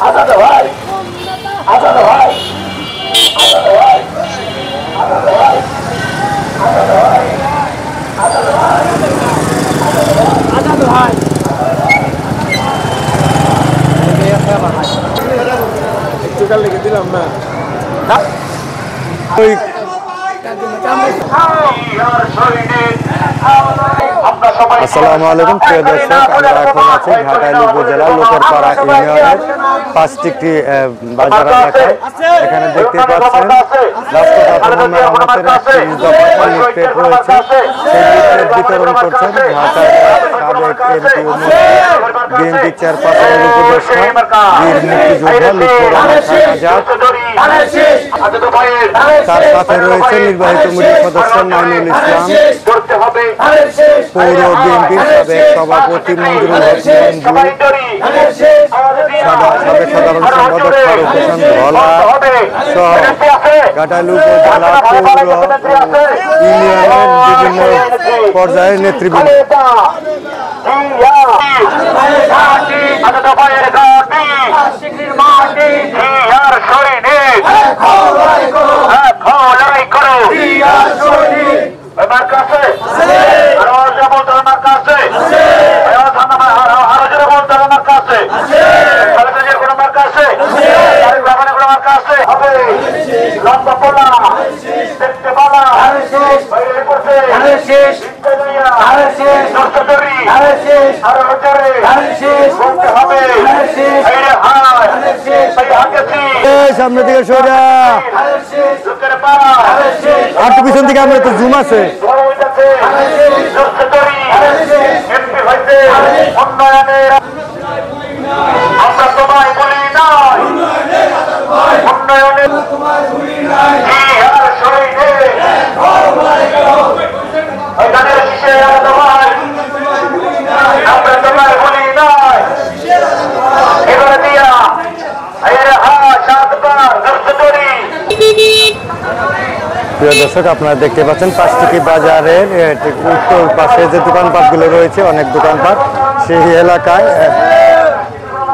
আজাদ ভাই আজাদ ভাই আজাদ ভাই আজাদ ভাই আজাদ ভাই আজাদ ভাই আজাদ ভাই একটু কাল লেগে দিলাম না আসসালামু আলাইকুম প্রিয় দর্শক, আমরা এখন আছি ঘাটাইল উপজেলার লোকেরপাড়া ইউনিয়নের 5টি বাজার এলাকায়। এখানে দেখতে পাচ্ছেন রাস্তা মেরামতের 30 দফা লিফলেট রয়েছে। সেই লিফলেট বিতরণ করছেন ঢাকার সাবেক এমপি ও বিএনপি চেয়ারপারসনের উপদেষ্টা বীর মুক্তিযোদ্ধা লুৎফর রহমান আজাদ। তার সাথে রয়েছে নির্বাহী কমিটির সদস্য নাইমুল ইসলাম, পৌর বিএনপির সাবেক সভাপতি মঞ্জুরুল হক সাবেক সাধারণ সম্পাদক ফারুক হোসেন ধলা সহ ঘাটাইল উপজেলা পৌর ইউনিয়নের বিভিন্ন পর্যায়ের নেতৃবৃন্দ। সামনে দিকে সোজা আর তো পিছন দিকে আমরা তো জুম আছে। আমরা তোমায় বলি নাই উন্নয়নের আমরা তোমায় বলি নাই এবারে দিয়া প্রিয় দর্শক, আপনারা দেখতে পাচ্ছেন 5টি বাজারের উত্তর পাশে যে দোকানপাটগুলো রয়েছে, অনেক দোকানপাট, সেই এলাকায়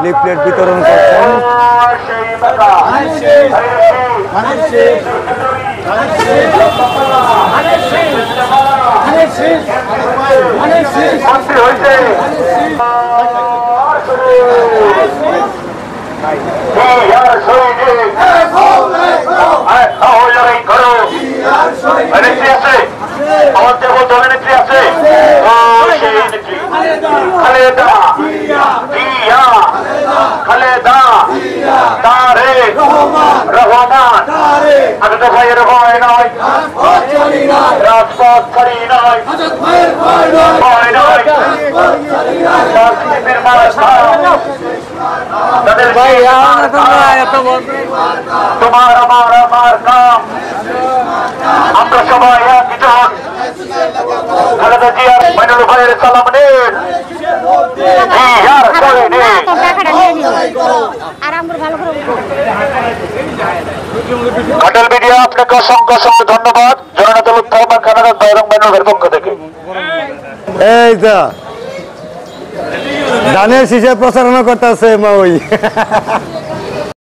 লিফলেট বিতরণ করছেন। খালেদা তারেক রহমান আজাদ ভাইয়ের ভয় নয়, রাজপথ ছাড়ি নয়, ভয় নয়, তোমার আমার আমার কাম, আমরা সবাই একজন। খালেদা জিয়া মাইনুল ভাইয়ের সালাম নিন। ঘাটাইল মিডিয়া আপনাকে অসংখ্য অসংখ্য ধন্যবাদ। জননেতা লুৎফর রহমান খান আজাদ ভাই এবং মাইনুল ভাইয়ের পক্ষ থেকে। এই যা ধানের শীষে প্রচারণা করতেছে ওই